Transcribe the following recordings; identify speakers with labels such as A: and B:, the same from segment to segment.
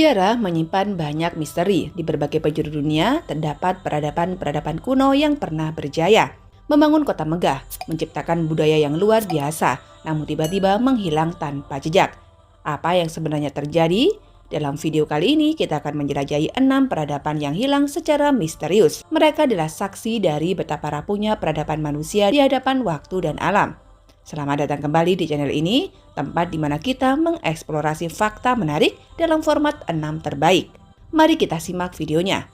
A: Sejarah menyimpan banyak misteri. Di berbagai penjuru dunia terdapat peradaban-peradaban kuno yang pernah berjaya, membangun kota megah, menciptakan budaya yang luar biasa, namun tiba-tiba menghilang tanpa jejak. Apa yang sebenarnya terjadi? Dalam video kali ini kita akan menjelajahi 6 peradaban yang hilang secara misterius. Mereka adalah saksi dari betapa rapuhnya peradaban manusia di hadapan waktu dan alam. Selamat datang kembali di channel ini, tempat di mana kita mengeksplorasi fakta menarik dalam format 6 terbaik. Mari kita simak videonya.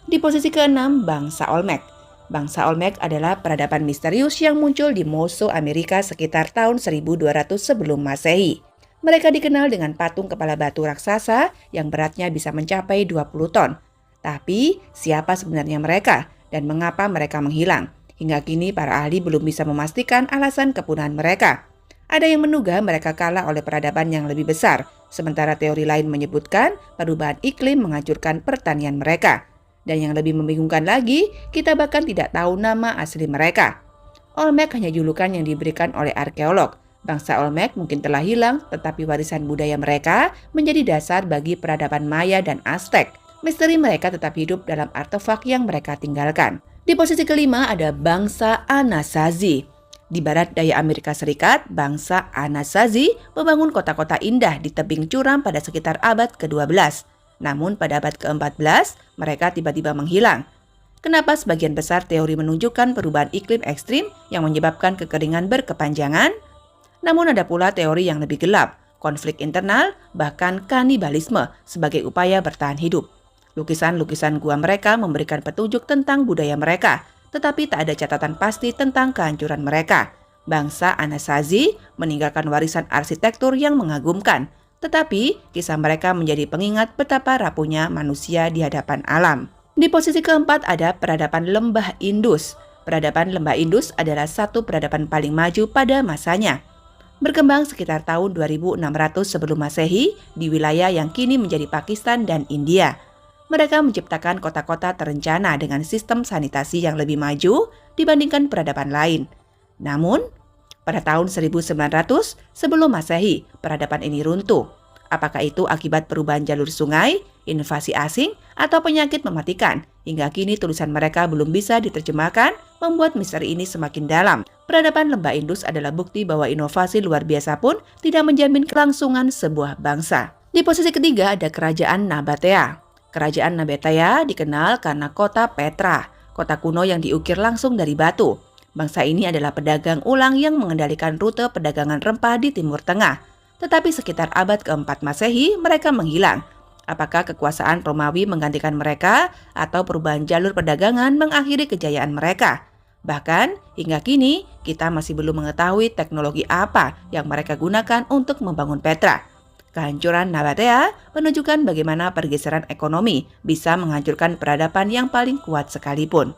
A: Di posisi ke-6, bangsa Olmec. Bangsa Olmec adalah peradaban misterius yang muncul di Mesoamerika sekitar tahun 1200 sebelum Masehi. Mereka dikenal dengan patung kepala batu raksasa yang beratnya bisa mencapai 20 ton. Tapi, siapa sebenarnya mereka dan mengapa mereka menghilang? Hingga kini para ahli belum bisa memastikan alasan kepunahan mereka. Ada yang menduga mereka kalah oleh peradaban yang lebih besar, sementara teori lain menyebutkan perubahan iklim menghancurkan pertanian mereka. Dan yang lebih membingungkan lagi, kita bahkan tidak tahu nama asli mereka. Olmec hanya julukan yang diberikan oleh arkeolog. Bangsa Olmec mungkin telah hilang, tetapi warisan budaya mereka menjadi dasar bagi peradaban Maya dan Aztec. Misteri mereka tetap hidup dalam artefak yang mereka tinggalkan. Di posisi kelima ada bangsa Anasazi. Di barat daya Amerika Serikat, bangsa Anasazi membangun kota-kota indah di tebing curam pada sekitar abad ke-12. Namun pada abad ke-14, mereka tiba-tiba menghilang. Kenapa sebagian besar teori menunjukkan perubahan iklim ekstrim yang menyebabkan kekeringan berkepanjangan? Namun ada pula teori yang lebih gelap, konflik internal, bahkan kanibalisme sebagai upaya bertahan hidup. Lukisan-lukisan gua mereka memberikan petunjuk tentang budaya mereka, tetapi tak ada catatan pasti tentang kehancuran mereka. Bangsa Anasazi meninggalkan warisan arsitektur yang mengagumkan, tetapi kisah mereka menjadi pengingat betapa rapuhnya manusia di hadapan alam. Di posisi keempat ada peradaban Lembah Indus. Peradaban Lembah Indus adalah satu peradaban paling maju pada masanya. Berkembang sekitar tahun 2600 sebelum Masehi di wilayah yang kini menjadi Pakistan dan India. Mereka menciptakan kota-kota terencana dengan sistem sanitasi yang lebih maju dibandingkan peradaban lain. Namun, pada tahun 1900 sebelum Masehi, peradaban ini runtuh. Apakah itu akibat perubahan jalur sungai, invasi asing, atau penyakit mematikan? Hingga kini tulisan mereka belum bisa diterjemahkan, membuat misteri ini semakin dalam. Peradaban Lembah Indus adalah bukti bahwa inovasi luar biasa pun tidak menjamin kelangsungan sebuah bangsa. Di posisi ketiga ada Kerajaan Nabatea. Kerajaan Nabatea dikenal karena kota Petra, kota kuno yang diukir langsung dari batu. Bangsa ini adalah pedagang ulang yang mengendalikan rute perdagangan rempah di Timur Tengah. Tetapi sekitar abad ke-4 Masehi mereka menghilang. Apakah kekuasaan Romawi menggantikan mereka atau perubahan jalur perdagangan mengakhiri kejayaan mereka? Bahkan hingga kini kita masih belum mengetahui teknologi apa yang mereka gunakan untuk membangun Petra. Kehancuran Nabatea menunjukkan bagaimana pergeseran ekonomi bisa menghancurkan peradaban yang paling kuat sekalipun.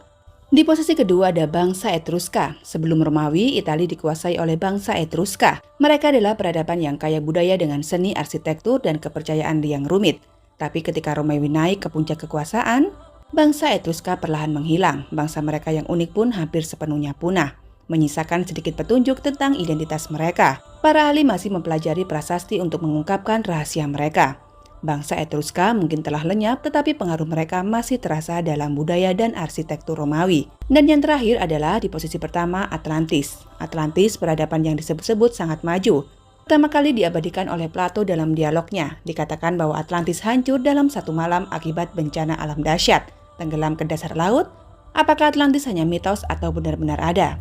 A: Di posisi kedua ada bangsa Etruska. Sebelum Romawi, Italia dikuasai oleh bangsa Etruska. Mereka adalah peradaban yang kaya budaya dengan seni arsitektur dan kepercayaan yang rumit. Tapi ketika Romawi naik ke puncak kekuasaan, bangsa Etruska perlahan menghilang. Bangsa mereka yang unik pun hampir sepenuhnya punah, menyisakan sedikit petunjuk tentang identitas mereka. Para ahli masih mempelajari prasasti untuk mengungkapkan rahasia mereka. Bangsa Etruska mungkin telah lenyap, tetapi pengaruh mereka masih terasa dalam budaya dan arsitektur Romawi. Dan yang terakhir adalah di posisi pertama Atlantis. Atlantis peradaban yang disebut-sebut sangat maju. Pertama kali diabadikan oleh Plato dalam dialognya. Dikatakan bahwa Atlantis hancur dalam satu malam akibat bencana alam dahsyat, tenggelam ke dasar laut. Apakah Atlantis hanya mitos atau benar-benar ada?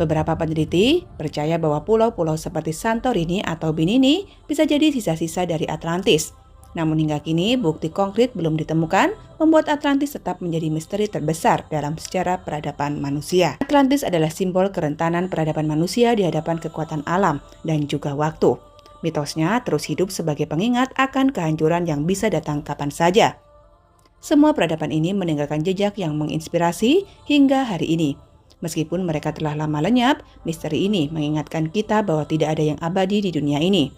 A: Beberapa peneliti percaya bahwa pulau-pulau seperti Santorini atau Bimini bisa jadi sisa-sisa dari Atlantis. Namun hingga kini bukti konkret belum ditemukan, membuat Atlantis tetap menjadi misteri terbesar dalam sejarah peradaban manusia. Atlantis adalah simbol kerentanan peradaban manusia di hadapan kekuatan alam dan juga waktu. Mitosnya terus hidup sebagai pengingat akan kehancuran yang bisa datang kapan saja. Semua peradaban ini meninggalkan jejak yang menginspirasi hingga hari ini. Meskipun mereka telah lama lenyap, misteri ini mengingatkan kita bahwa tidak ada yang abadi di dunia ini.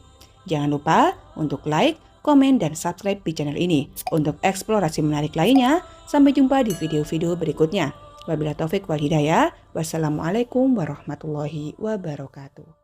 A: Jangan lupa untuk like, komen, dan subscribe di channel ini. Untuk eksplorasi menarik lainnya, sampai jumpa di video-video berikutnya. Wabillahi taufik wal hidayah. Wassalamualaikum warahmatullahi wabarakatuh.